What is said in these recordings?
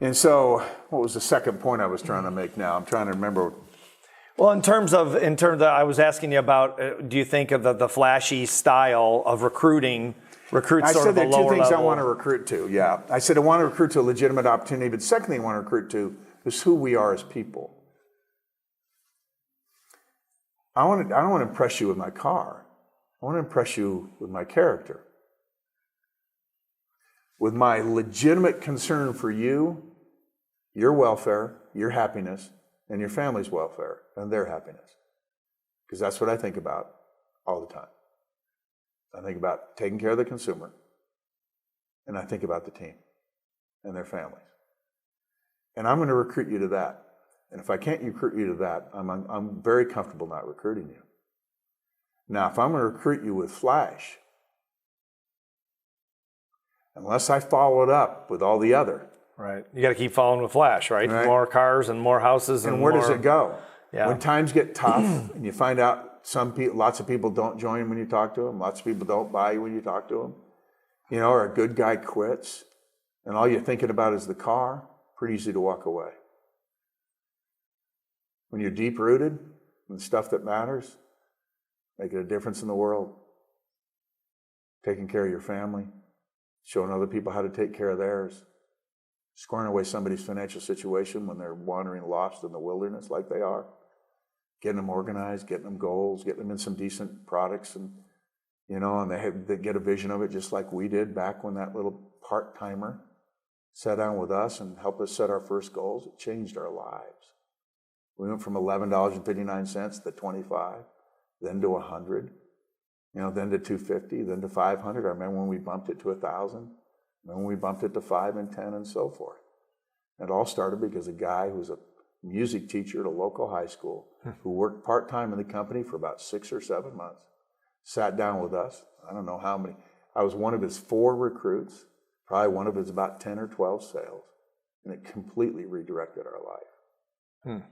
And so, what was the second point I was trying to make now? I'm trying to remember. Well, in terms of, I was asking you about, do you think of the flashy style of recruits sort of a lower level? I said there are two things I want to recruit to, yeah. I said I want to recruit to a legitimate opportunity, but the second thing I want to recruit to is who we are as people. I don't want to impress you with my car. I want to impress you with my character. With my legitimate concern for you, your welfare, your happiness, and your family's welfare and their happiness. Because that's what I think about all the time. I think about taking care of the consumer, and I think about the team and their families. And I'm going to recruit you to that. And if I can't recruit you to that, I'm very comfortable not recruiting you. Now, if I'm going to recruit you with flash, unless I follow it up with all the other. Right. You got to keep following with flash, right? More cars and more houses. And where does it go? Yeah. When times get tough and you find out lots of people don't join when you talk to them, lots of people don't buy when you talk to them, or a good guy quits, and all you're thinking about is the car, pretty easy to walk away. When you're deep-rooted in stuff that matters, making a difference in the world, taking care of your family, showing other people how to take care of theirs, squaring away somebody's financial situation when they're wandering lost in the wilderness like they are, getting them organized, getting them goals, getting them in some decent products, and they get a vision of it just like we did back when that little part-timer sat down with us and helped us set our first goals. It changed our lives. We went from $11.59 to $25, then to $100, then to $250, then to $500. I remember when we bumped it to $1,000, and when we bumped it to $5 and $10 and so forth. It all started because a guy who was a music teacher at a local high school who worked part-time in the company for about 6 or 7 months sat down with us. I don't know how many. I was one of his 4 recruits, probably one of his about 10 or 12 sales, and it completely redirected our life.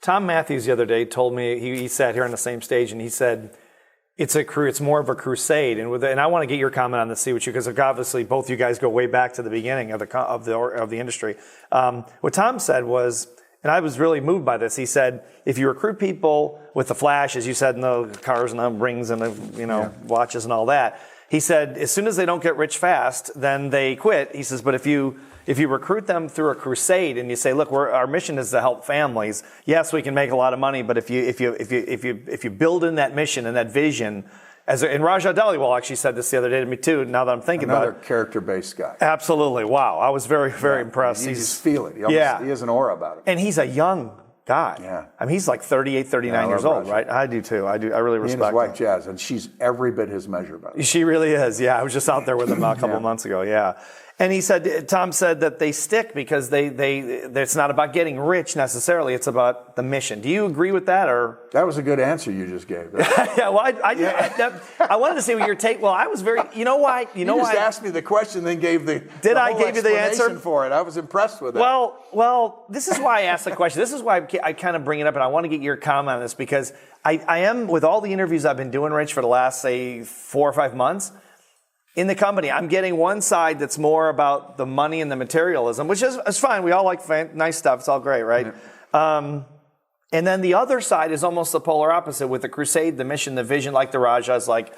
Tom Matthews the other day told me, he sat here on the same stage, and he said, it's more of a crusade, and I want to get your comment on this, see what you, because obviously both you guys go way back to the beginning of the industry. What Tom said was, and I was really moved by this. He said, if you recruit people with the flash, as you said, and the cars and the rings and the watches and all that, he said, as soon as they don't get rich fast, then they quit. He says, but if you recruit them through a crusade and you say, look, our mission is to help families. Yes, we can make a lot of money, but if you build in that mission and that vision, and Rajah Dhaliwal actually said this the other day to me too. Now that I'm thinking about it, another character-based guy. Absolutely, wow! I was very, very impressed. You just feel it. He has an aura about him. And he's a young guy. Yeah. I mean, he's like 38, 39 years old, right? I do too. I really respect him. And his wife, Jazz, and she's every bit his measure, by the way. She really is, yeah. I was just out there with him a couple months ago, yeah. And Tom said that they stick because it's not about getting rich necessarily, it's about the mission. Do you agree with that, or? That was a good answer you just gave. Yeah, well, I wanted to see what your take, well, I was very, you know why? You just asked me the question, then gave the gave you the answer for it. I was impressed with it. Well, this is why I asked the question. This is why I kind of bring it up, and I want to get your comment on this, because I am, with all the interviews I've been doing, Rich, for the last, say, 4 or 5 months, in the company, I'm getting one side that's more about the money and the materialism, which is fine. We all like nice stuff. It's all great, right? Yeah. And then the other side is almost the polar opposite, with the crusade, the mission, the vision, like the Rajahs, like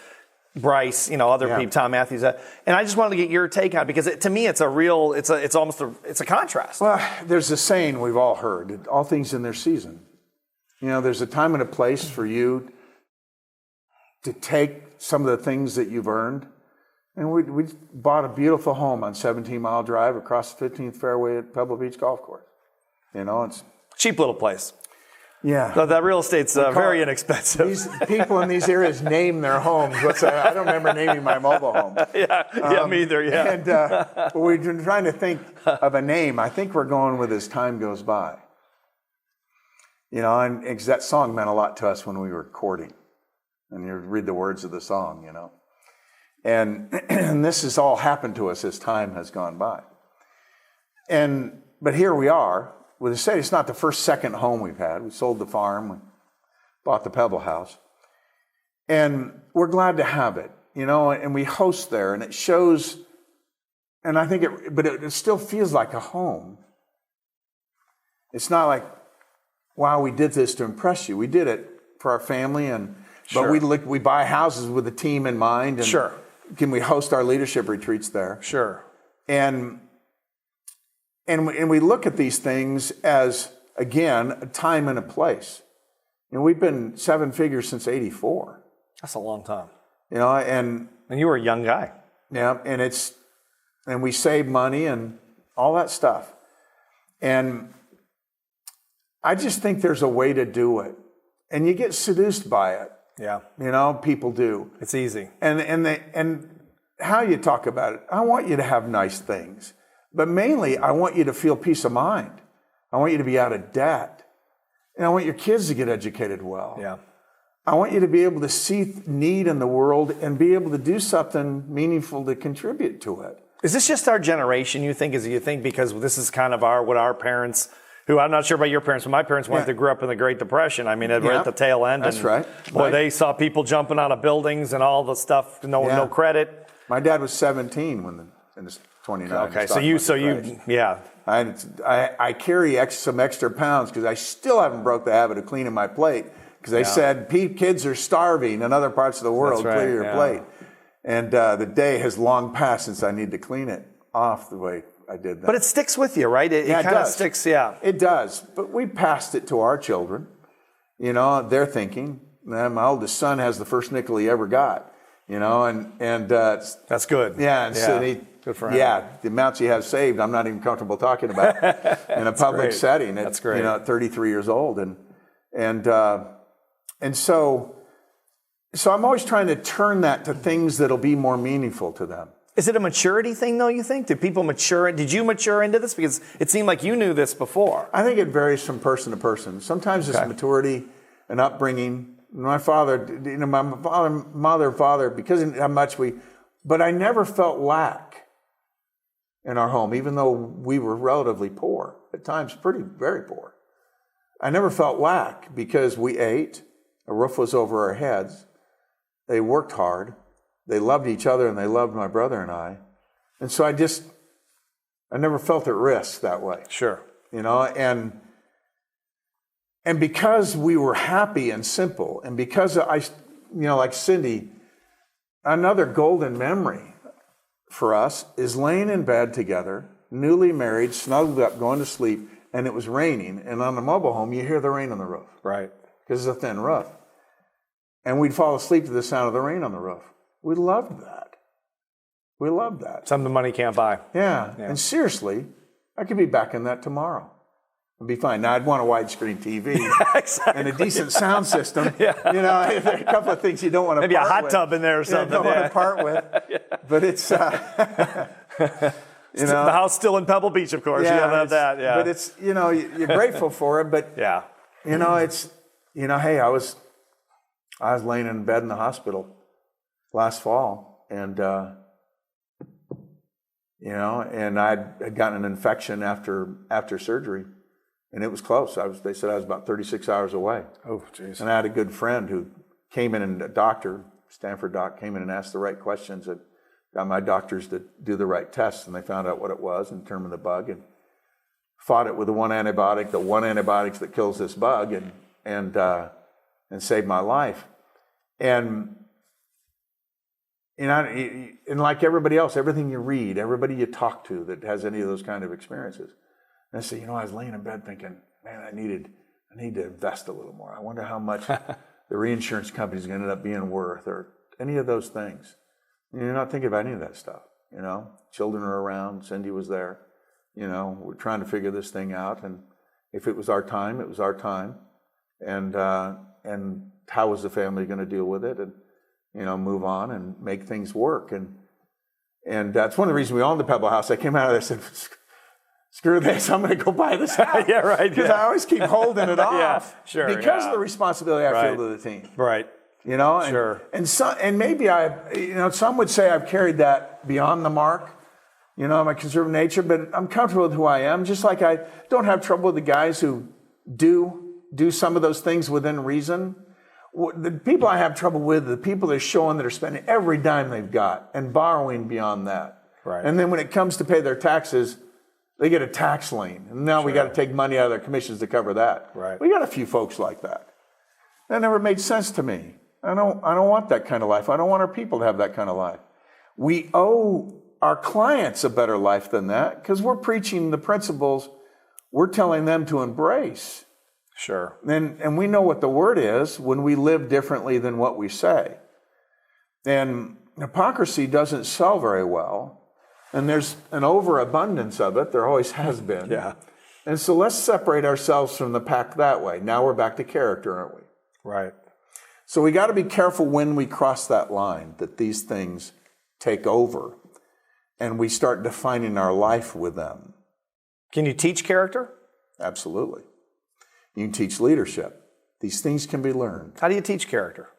Bryce, other people, Tom Matthews. And I just wanted to get your take on it, because to me, it's a contrast. Well, there's a saying we've all heard: all things in their season. There's a time and a place for you to take some of the things that you've earned. And we bought a beautiful home on 17 Mile Drive across the 15th fairway at Pebble Beach Golf Course. It's cheap little place. Yeah. So that real estate's very inexpensive. These people in these areas name their homes. I don't remember naming my mobile home. Me either, yeah. And we've been trying to think of a name. I think we're going with As Time Goes By. And that song meant a lot to us when we were courting. And you read the words of the song, And this has all happened to us as time has gone by. But here we are with a estate. It's not the first, second home we've had. We sold the farm, we bought the Pebble House. And we're glad to have it, and we host there, and it shows and I think it still feels like a home. It's not like, wow, we did this to impress you. We did it for our family, but we buy houses with a team in mind. And sure. Can we host our leadership retreats there? Sure. And we look at these things as, again, a time and a place. We've been 7 figures since '84. That's a long time. And you were a young guy. Yeah, and we save money and all that stuff. And I just think there's a way to do it. And you get seduced by it. Yeah. People do. It's easy. And how you talk about it, I want you to have nice things. But mainly, I want you to feel peace of mind. I want you to be out of debt. And I want your kids to get educated well. Yeah. I want you to be able to see need in the world and be able to do something meaningful to contribute to it. Is this just our generation, you think, because this is kind of what our parents, who I'm not sure about your parents, but my parents grew up in the Great Depression. I mean, we're at the tail end. That's right. Boy, they saw people jumping out of buildings and all the stuff, no credit. My dad was 17 when in his 29. Okay, I carry some extra pounds because I still haven't broke the habit of cleaning my plate because they said kids are starving in other parts of the world. That's right, clear your plate. And the day has long passed since I need to clean it off the way I did that. But it sticks with you, right? It kind of sticks, It does. But we passed it to our children. They're thinking, man, my oldest son has the first nickel he ever got. That's good. Yeah, and good for him. Yeah, the amounts he has saved, I'm not even comfortable talking about in a public setting. That's great. At 33 years old, and so I'm always trying to turn that to things that'll be more meaningful to them. Is it a maturity thing, though, you think? Did people mature? Did you mature into this? Because it seemed like you knew this before. I think it varies from person to person. Sometimes it's maturity and upbringing. My father, father, because of how much but I never felt lack in our home, even though we were relatively poor, at times very poor. I never felt lack because we ate, a roof was over our heads, they worked hard, they loved each other, and they loved my brother and I. And so I never felt at risk that way. Sure. And because we were happy and simple, and because like Cindy, another golden memory for us is laying in bed together, newly married, snuggled up, going to sleep, and it was raining. And on the mobile home, you hear the rain on the roof. Right. Because it's a thin roof. And we'd fall asleep to the sound of the rain on the roof. We loved that. We loved that. Something money can't buy. Yeah. And seriously, I could be back in that tomorrow. It'd be fine. Now, I'd want a widescreen TV and a decent sound system. There are a couple of things you don't want to maybe part a hot with. tub in there or something. You don't want to part with. But it's, the house still in Pebble Beach, of course. Yeah, you don't have that. Yeah. But it's, you're grateful for it. But, it's, hey, I was laying in bed in the hospital last fall. And, and I had gotten an infection after surgery. And it was close. They said I was about 36 hours away. Oh, jeez. And I had a good friend who came in, and a doctor, Stanford doc, came in and asked the right questions and got my doctors to do the right tests. And they found out what it was and determined the bug and fought it with the one antibiotic that kills this bug and saved my life. And like everybody else, everything you read, everybody you talk to that has any of those kind of experiences. And I said, I was laying in bed thinking, man, I need to invest a little more. I wonder how much the reinsurance company's going to end up being worth, or any of those things. And you're not thinking about any of that stuff. Children are around. Cindy was there. We're trying to figure this thing out. And if it was our time, it was our time. And how was the family going to deal with it? And move on and make things work. And that's one of the reasons we owned the Pebble House. I came out of there and said, screw this, I'm going to go buy this house. Yeah, right. Because I always keep holding it off. Sure. Because of the responsibility I feel to the team. Right. Sure. And maybe some would say I've carried that beyond the mark, my conservative nature, but I'm comfortable with who I am. Just like I don't have trouble with the guys who do some of those things within reason. The people I have trouble with are the people that are showing that are spending every dime they've got and borrowing beyond that. Right. And then when it comes to pay their taxes, they get a tax lien. And now we got to take money out of their commissions to cover that. Right. We got a few folks like that. That never made sense to me. I don't want that kind of life. I don't want our people to have that kind of life. We owe our clients a better life than that because we're preaching the principles we're telling them to embrace. Sure. And we know what the word is when we live differently than what we say. And hypocrisy doesn't sell very well. And there's an overabundance of it. There always has been. Yeah. And so let's separate ourselves from the pack that way. Now we're back to character, aren't we? Right. So we got to be careful when we cross that line, that these things take over and we start defining our life with them. Can you teach character? Absolutely. You can teach leadership. These things can be learned. How do you teach character?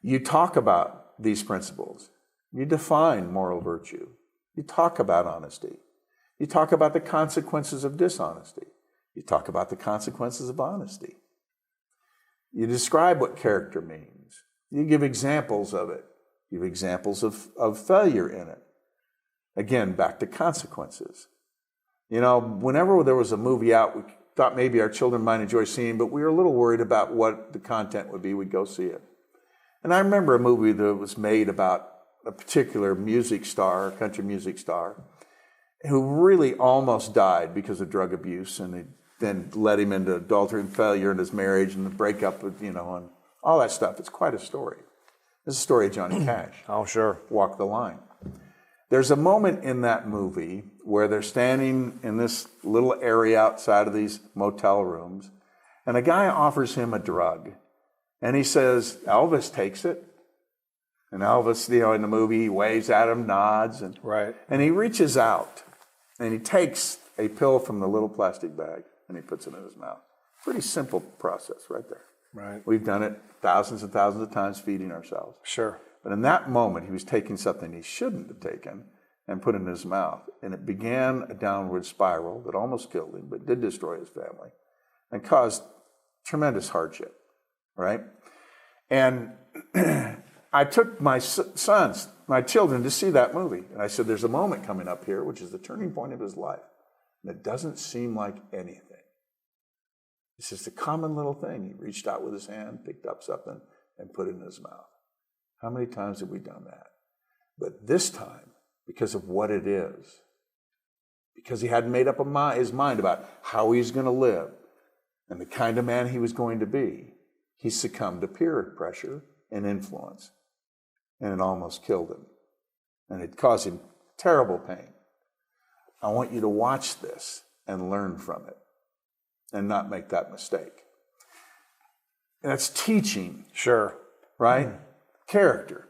You talk about these principles. You define moral virtue. You talk about honesty. You talk about the consequences of dishonesty. You talk about the consequences of honesty. You describe what character means. You give examples of it. You give examples of failure in it. Again, back to consequences. You know, whenever there was a movie out, we thought maybe our children might enjoy seeing, but we were a little worried about what the content would be. We'd go see it. And I remember a movie that was made about a particular music star, country music star, who really almost died because of drug abuse, and it then led him into adultery and failure in his marriage and the breakup, and all that stuff. It's quite a story. It's a story of Johnny Cash. Oh, sure. Walk the line. There's a moment in that movie where they're standing in this little area outside of these motel rooms, and a guy offers him a drug. And he says, Elvis takes it. And Elvis, in the movie, he waves at him, nods. Right. And he reaches out, and he takes a pill from the little plastic bag, and he puts it in his mouth. Pretty simple process right there. Right. We've done it thousands and thousands of times feeding ourselves. Sure. But in that moment, he was taking something he shouldn't have taken and put it in his mouth. And it began a downward spiral that almost killed him, but did destroy his family and caused tremendous hardship, right? And I took my sons, my children, to see that movie. And I said, there's a moment coming up here, which is the turning point of his life. And it doesn't seem like anything. It's just a common little thing. He reached out with his hand, picked up something, and put it in his mouth. How many times have we done that? But this time, because of what it is, because he hadn't made up his mind about how he's going to live and the kind of man he was going to be, he succumbed to peer pressure and influence, and it almost killed him. And it caused him terrible pain. I want you to watch this and learn from it and not make that mistake. And that's teaching. Sure. Right? Character,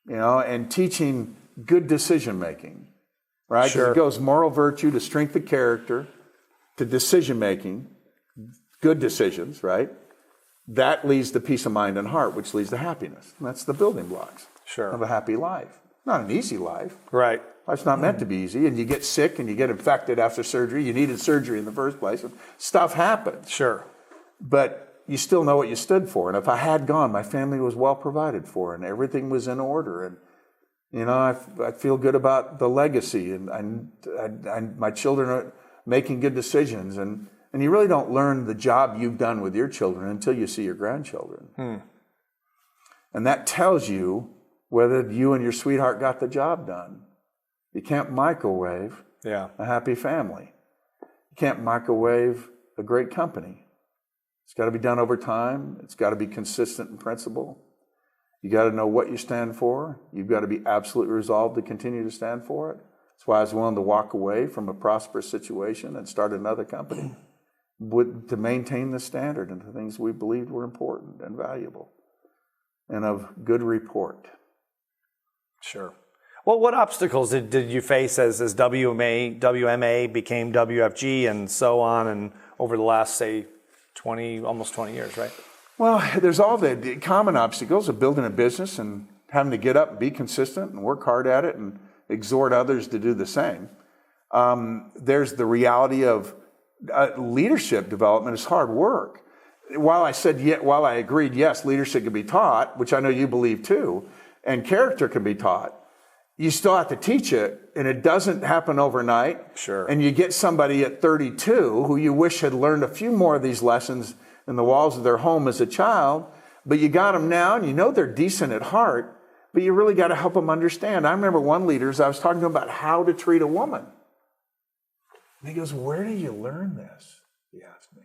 and teaching good decision making, right? Sure. It goes moral virtue to strength of character, to decision making, good decisions, right? That leads to peace of mind and heart, which leads to happiness. And that's the building blocks of a happy life. Not an easy life. Right. Life's not meant to be easy, and you get sick and you get infected after surgery. You needed surgery in the first place. And stuff happens. Sure. But you still know what you stood for. And if I had gone, my family was well provided for, and everything was in order. And, I feel good about the legacy, and my children are making good decisions. And you really don't learn the job you've done with your children until you see your grandchildren. And that tells you whether you and your sweetheart got the job done. You can't microwave a happy family. You can't microwave a great company. It's got to be done over time. It's got to be consistent in principle. You got to know what you stand for. You've got to be absolutely resolved to continue to stand for it. That's why I was willing to walk away from a prosperous situation and start another company to maintain the standard and the things we believed were important and valuable and of good report. Sure. Well, what obstacles did you face as WMA became WFG and so on, and over the last, say, almost 20 years, right? Well, there's all the common obstacles of building a business and having to get up and be consistent and work hard at it and exhort others to do the same. There's the reality of leadership development is hard work. While I agreed, yes, leadership can be taught, which I know you believe too, and character can be taught, you still have to teach it, and it doesn't happen overnight. Sure. And you get somebody at 32 who you wish had learned a few more of these lessons in the walls of their home as a child, but you got them now, and you know they're decent at heart, but you really got to help them understand. I remember one leader, I was talking to him about how to treat a woman. And he goes, where do you learn this? He asked me.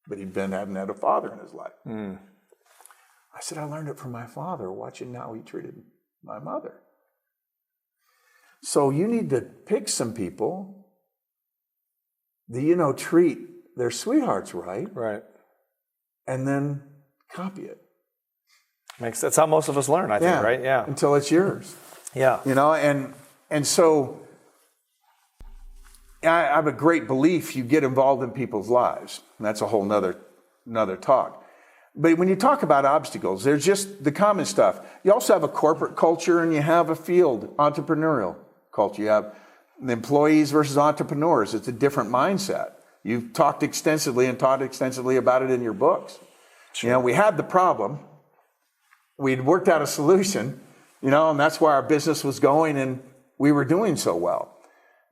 But hadn't had a father in his life. I said, I learned it from my father, watching how he treated my mother. So you need to pick some people that, treat their sweethearts right. Right. And then copy it. That's how most of us learn, I think, right? Yeah. Until it's yours. Yeah. And so I have a great belief you get involved in people's lives. And that's a whole nother talk. But when you talk about obstacles, there's just the common stuff. You also have a corporate culture, and you have a field, entrepreneurial culture. You have the employees versus entrepreneurs. It's a different mindset. You've talked extensively and taught extensively about it in your books. Sure. We had the problem. We'd worked out a solution, and that's why our business was going and we were doing so well.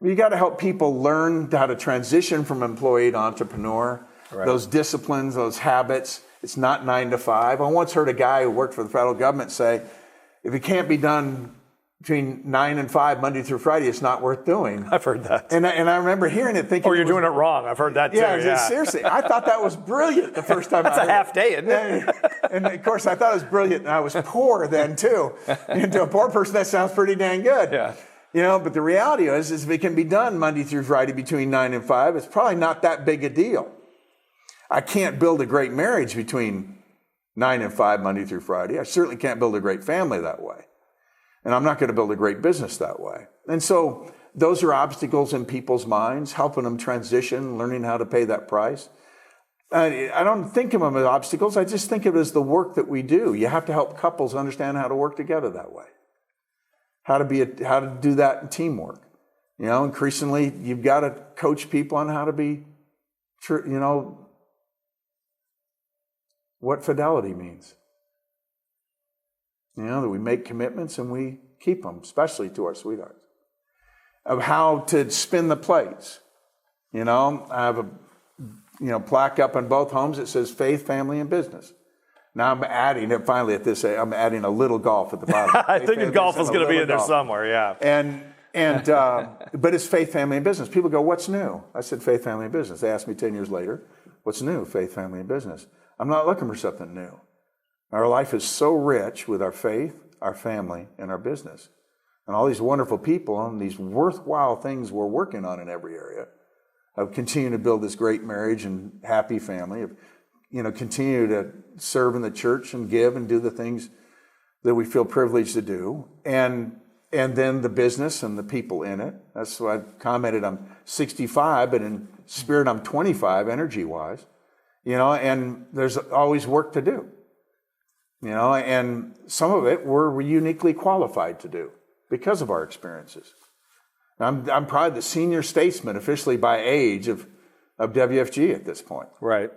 You got to help people learn how to transition from employee to entrepreneur, right. Those disciplines, those habits. It's not 9 to 5. I once heard a guy who worked for the federal government say, if it can't be done between 9 and 5, Monday through Friday, it's not worth doing. I've heard that. And I remember hearing it thinking... Or you're doing it wrong. I've heard that too. Yeah, seriously. I thought that was brilliant the first time That's a half day, isn't it? And of course, I thought it was brilliant, and I was poor then too. And to a poor person, that sounds pretty dang good. Yeah. But the reality is if it can be done Monday through Friday between 9 and 5, it's probably not that big a deal. I can't build a great marriage between 9 and 5, Monday through Friday. I certainly can't build a great family that way. And I'm not going to build a great business that way. And so those are obstacles in people's minds, helping them transition, learning how to pay that price. I don't think of them as obstacles. I just think of it as the work that we do. You have to help couples understand how to work together that way. How to do that in teamwork. Increasingly, you've got to coach people on how to be, what fidelity means. That we make commitments and we keep them, especially to our sweethearts. Of how to spin the plates. I have a plaque up in both homes that says faith, family, and business. Now I'm adding it finally at this age. I'm adding a little golf at the bottom. I think golf is going to be in there somewhere, yeah. But it's faith, family, and business. People go, what's new? I said faith, family, and business. They asked me 10 years later, what's new? Faith, family, and business. I'm not looking for something new. Our life is so rich with our faith, our family, and our business. And all these wonderful people and these worthwhile things we're working on in every area of continuing to build this great marriage and happy family, of continue to serve in the church and give and do the things that we feel privileged to do. And then the business and the people in it. That's why I've commented I'm 65, but in spirit I'm 25 energy-wise. And there's always work to do. And some of it we're uniquely qualified to do because of our experiences. I'm probably the senior statesman officially by age of WFG at this point. Right.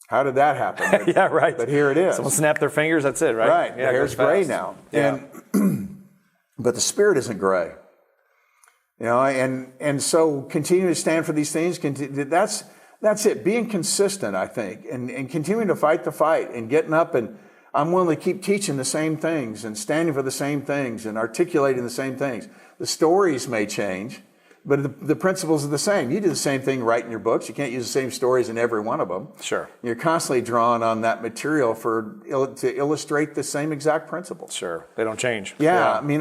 How did that happen? Yeah, right. But here it is. Someone snapped their fingers, that's it, right? Right. Yeah, the hair's gray now. Yeah. But the spirit isn't gray. And so continue to stand for these things. That's it. Being consistent, I think, and continuing to fight the fight and getting up, and I'm willing to keep teaching the same things and standing for the same things and articulating the same things. The stories may change, but the principles are the same. You do the same thing writing your books. You can't use the same stories in every one of them. Sure. You're constantly drawing on that material to illustrate the same exact principles. Sure. They don't change. Yeah. I mean,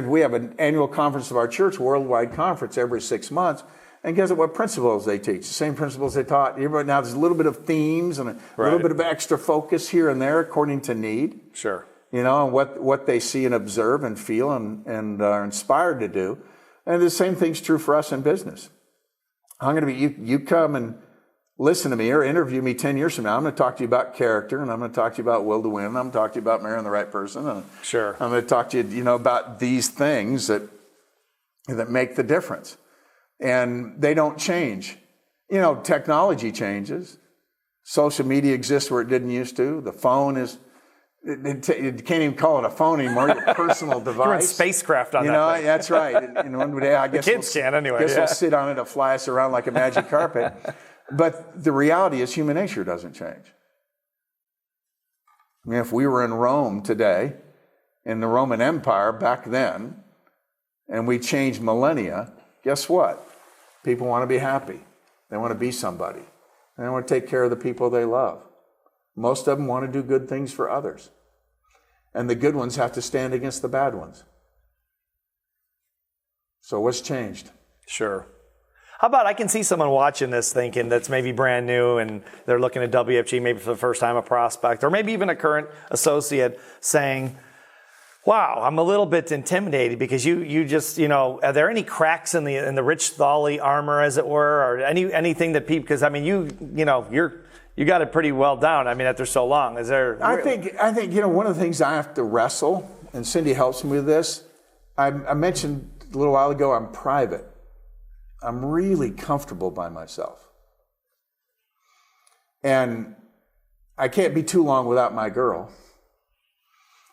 we have an annual conference of our church, worldwide conference every 6 months. And guess what principles they teach? The same principles they taught. Now there's a little bit of themes and a little bit of extra focus here and there according to need. Sure. And what they see and observe and feel and are inspired to do. And the same thing's true for us in business. I'm going to be, you come and listen to me or interview me 10 years from now. I'm going to talk to you about character, and I'm going to talk to you about will to win. I'm going to talk to you about marrying the right person. And sure. I'm going to talk to you, about these things that make the difference. And they don't change. Technology changes. Social media exists where it didn't used to. The phone is You can't even call it a phone anymore. Your personal device. You're in spacecraft on you that know, thing. that's right. And one day, I guess the kids can anyway. Guess we'll sit on it to fly us around like a magic carpet. But the reality is, human nature doesn't change. I mean, if we were in Rome today, in the Roman Empire back then, and we changed millennia, guess what? People want to be happy. They want to be somebody. And they want to take care of the people they love. Most of them want to do good things for others. And the good ones have to stand against the bad ones. So what's changed? Sure. How about I can see someone watching this thinking that's maybe brand new and they're looking at WFG maybe for the first time, a prospect, or maybe even a current associate saying, wow, I'm a little bit intimidated because you just, are there any cracks in the Rich Thawley armor, as it were, or anything that people, because I mean, you got it pretty well down. I mean, after so long, is there? I think one of the things I have to wrestle, and Cindy helps me with this. I mentioned a little while ago, I'm private. I'm really comfortable by myself. And I can't be too long without my girl.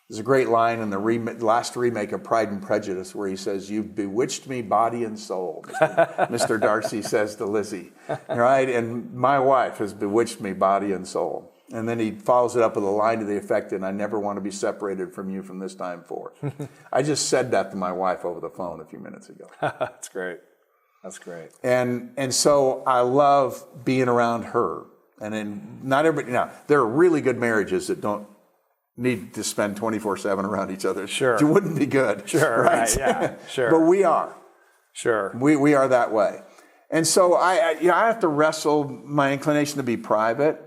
There's a great line in the last remake of Pride and Prejudice where he says, "You've bewitched me body and soul," Mr. Darcy says to Lizzie, right? And my wife has bewitched me body and soul. And then he follows it up with a line to the effect, "And I never want to be separated from you from this time forth." I just said that to my wife over the phone a few minutes ago. That's great. That's great. And so I love being around her. And then not everybody, now, there are really good marriages that don't need to spend 24/7 around each other. Sure. It wouldn't be good. Sure, right, yeah, sure. But we are. Sure. We are that way. And so I have to wrestle my inclination to be private.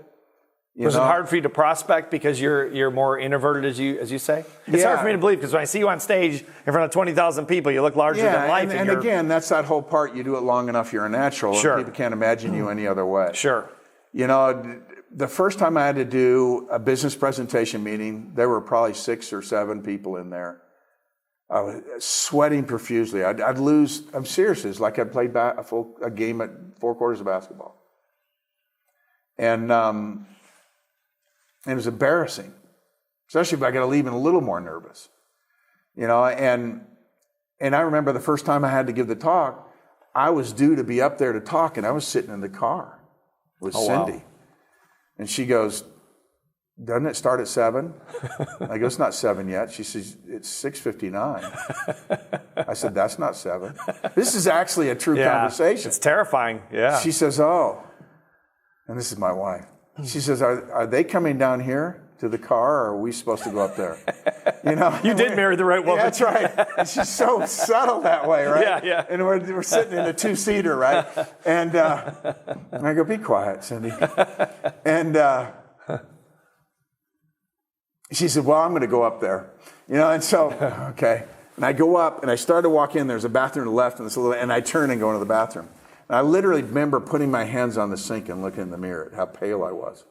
Was it hard for you to prospect because you're more introverted, as you say? It's hard for me to believe because when I see you on stage in front of 20,000 people, you look larger than life. And again, that's that whole part. You do it long enough, you're a natural. Sure. And people can't imagine you any other way. Sure. The first time I had to do a business presentation meeting, there were probably 6 or 7 people in there. I was sweating profusely. I'd lose. I'm serious. It's like I'd played a game at 4 quarters of basketball. And it was embarrassing, especially if I got to leave and a little more nervous. And I remember the first time I had to give the talk, I was due to be up there to talk, and I was sitting in the car with Cindy. Wow. And she goes, "Doesn't it start at 7?" I go, "It's not 7 yet." She says, "It's 6:59. I said, "That's not 7. This is actually a true conversation. It's terrifying. Yeah. She says, "Oh," and this is my wife. She says, are they coming down here to the car, or are we supposed to go up there? You did marry the right woman. Yeah, that's right. And she's so subtle that way, right? Yeah, yeah. And we're sitting in a 2-seater, right? And I go, "Be quiet, Cindy." And she said, "Well, I'm going to go up there." And so, okay. And I go up, and I start to walk in. There's a bathroom to the left, and I turn and go into the bathroom. And I literally remember putting my hands on the sink and looking in the mirror at how pale I was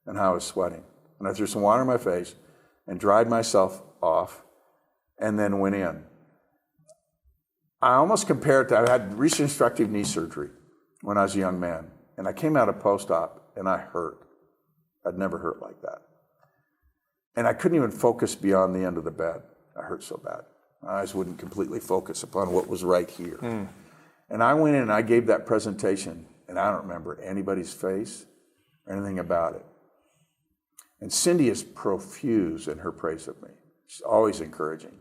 and how I was sweating. And I threw some water in my face and dried myself off and then went in. I almost compare it to, I had reconstructive knee surgery when I was a young man. And I came out of post-op and I hurt. I'd never hurt like that. And I couldn't even focus beyond the end of the bed. I hurt so bad. My eyes wouldn't completely focus upon what was right here. And I went in and I gave that presentation, and I don't remember anybody's face or anything about it. And Cindy is profuse in her praise of me. She's always encouraging.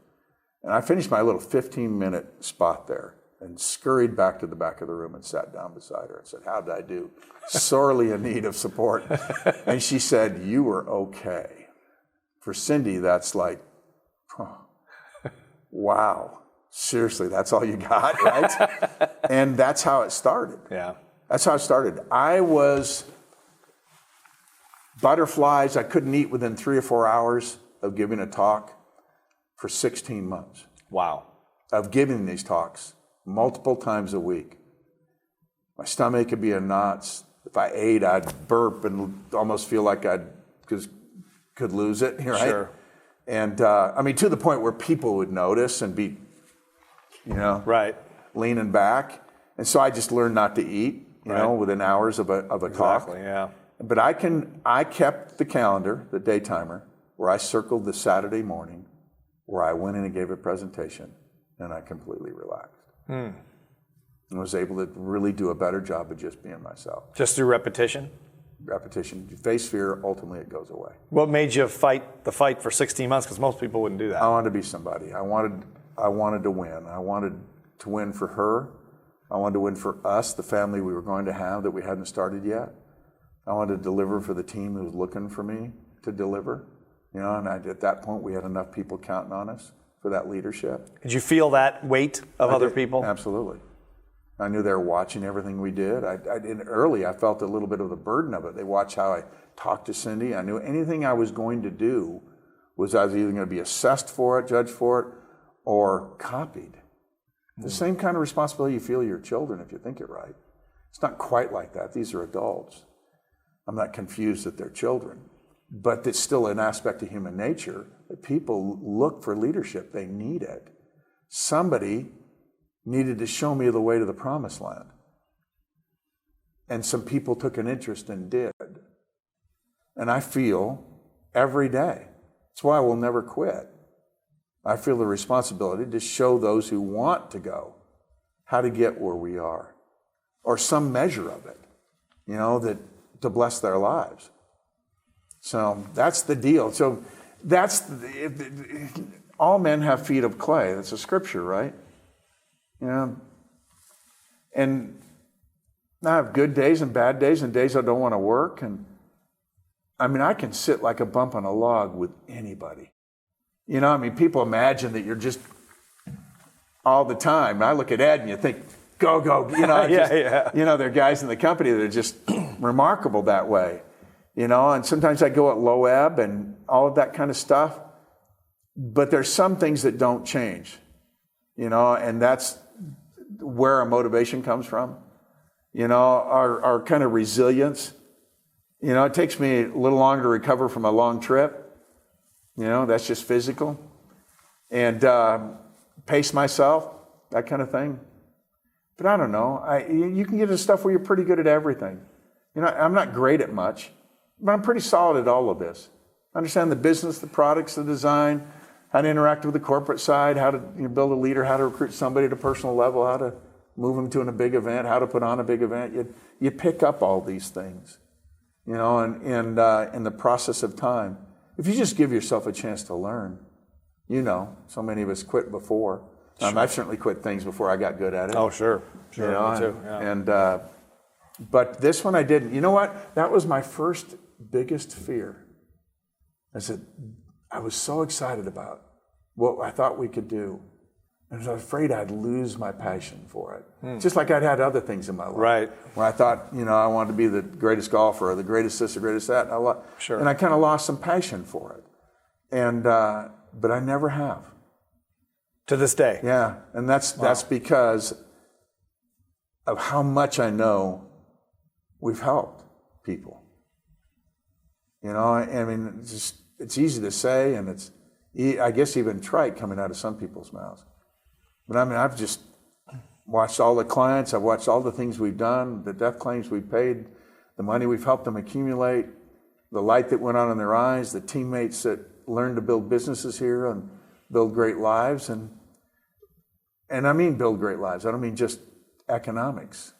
And I finished my little 15-minute spot there and scurried back to the back of the room and sat down beside her. I said, "How did I do?" Sorely in need of support. And she said, "You were okay." For Cindy, that's like, wow. Seriously, that's all you got, right? And that's how it started. Yeah. That's how it started. I was butterflies. I couldn't eat within 3 or 4 hours of giving a talk for 16 months. Wow. Of giving these talks multiple times a week. My stomach could be in knots. If I ate, I'd burp and almost feel like I could lose it, right? Sure. And to the point where people would notice and be, right, leaning back. And so I just learned not to eat, within hours of a talk. Exactly, yeah. But I kept the calendar, the day timer, where I circled the Saturday morning where I went in and gave a presentation and I completely relaxed. And was able to really do a better job of just being myself. Just through repetition? Repetition. You face fear, ultimately it goes away. What made you fight the fight for 16 months? Because most people wouldn't do that. I wanted to be somebody. I wanted to win. I wanted to win for her. I wanted to win for us, the family we were going to have that we hadn't started yet. I wanted to deliver for the team who was looking for me to deliver. You know, and at that point we had enough people counting on us for that leadership. Did you feel that weight of other people? Absolutely. I knew they were watching everything we did. I felt a little bit of the burden of it. They watched how I talked to Cindy. I knew anything I was going to do was I was either going to be assessed for it, judged for it, or copied. The same kind of responsibility you feel your children if you think it right. It's not quite like that. These are adults. I'm not confused that they're children. But it's still an aspect of human nature that people look for leadership. They need it. Somebody needed to show me the way to the promised land. And some people took an interest and did. And I feel every day. That's why I will never quit. I feel the responsibility to show those who want to go how to get where we are, or some measure of it, you know, that to bless their lives. So that's the deal. So all men have feet of clay. That's a scripture, right? You know, and I have good days and bad days and days I don't want to work. And I mean, I can sit like a bump on a log with anybody. You know, I mean, people imagine that you're just all the time. I look at Ed and you think, go, you know. You know, there are guys in the company that are just remarkable that way. You know, and sometimes I go at low ebb and all of that kind of stuff. But there's some things that don't change, you know, and that's where our motivation comes from. You know, our kind of resilience. You know, it takes me a little longer to recover from a long trip. You know, that's just physical. And pace myself, that kind of thing. But I don't know. You can get into stuff where you're pretty good at everything. You know, I'm not great at much, but I'm pretty solid at all of this. I understand the business, the products, the design, how to interact with the corporate side, how to build a leader, how to recruit somebody at a personal level, how to move them to a big event, how to put on a big event. You pick up all these things, you know, and in the process of time. If you just give yourself a chance to learn, you know, so many of us quit before. Sure. I've certainly quit things before I got good at it. Oh, sure. You know, me too. Yeah. And but this one I didn't. You know what? That was my first biggest fear. I was so excited about what I thought we could do. And I was afraid I'd lose my passion for it. Just like I'd had other things in my life. Right. Where I thought, you know, I wanted to be the greatest golfer, or the greatest this, or greatest that. And I kind of lost some passion for it. And but I never have. To this day. Yeah. And that's because of how much I know we've helped people. You know, I mean, it's easy to say, and it's, I guess, even trite coming out of some people's mouths. But I mean, I've just watched all the clients, I've watched all the things we've done, the death claims we've paid, the money we've helped them accumulate, the light that went on in their eyes, the teammates that learned to build businesses here and build great lives. And I mean build great lives. I don't mean just economics.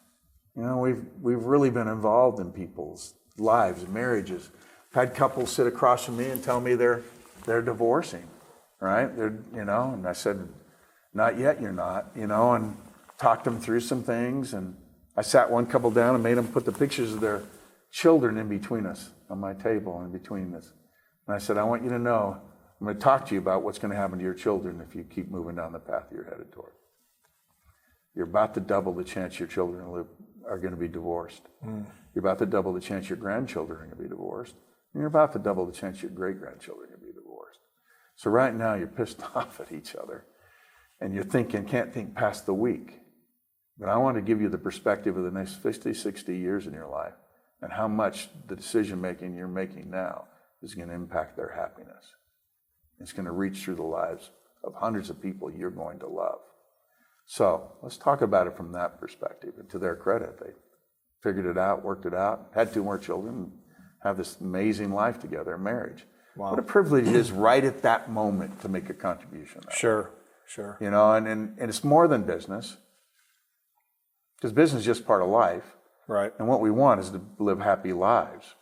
You know, we've really been involved in people's lives, marriages. I've had couples sit across from me and tell me they're divorcing, right? You know, and I said, not yet, you're not, you know, and talked them through some things. And I sat one couple down and made them put the pictures of their children in between us on my table, in between us. And I said, I want you to know, I'm going to talk to you about what's going to happen to your children if you keep moving down the path you're headed toward. You're about to double the chance your children are going to be divorced. You're about to double the chance your grandchildren are going to be divorced. And you're about to double the chance your great-grandchildren are going to be divorced. So right now you're pissed off at each other. And you're can't think past the week. But I want to give you the perspective of the next 50, 60 years in your life and how much the decision-making you're making now is going to impact their happiness. It's going to reach through the lives of hundreds of people you're going to love. So let's talk about it from that perspective. And to their credit, they figured it out, worked it out, had 2 more children, have this amazing life together, marriage. Wow. What a privilege it is right at that moment to make a contribution. Sure. You know, and it's more than business, because business is just part of life. Right. And what we want is to live happy lives.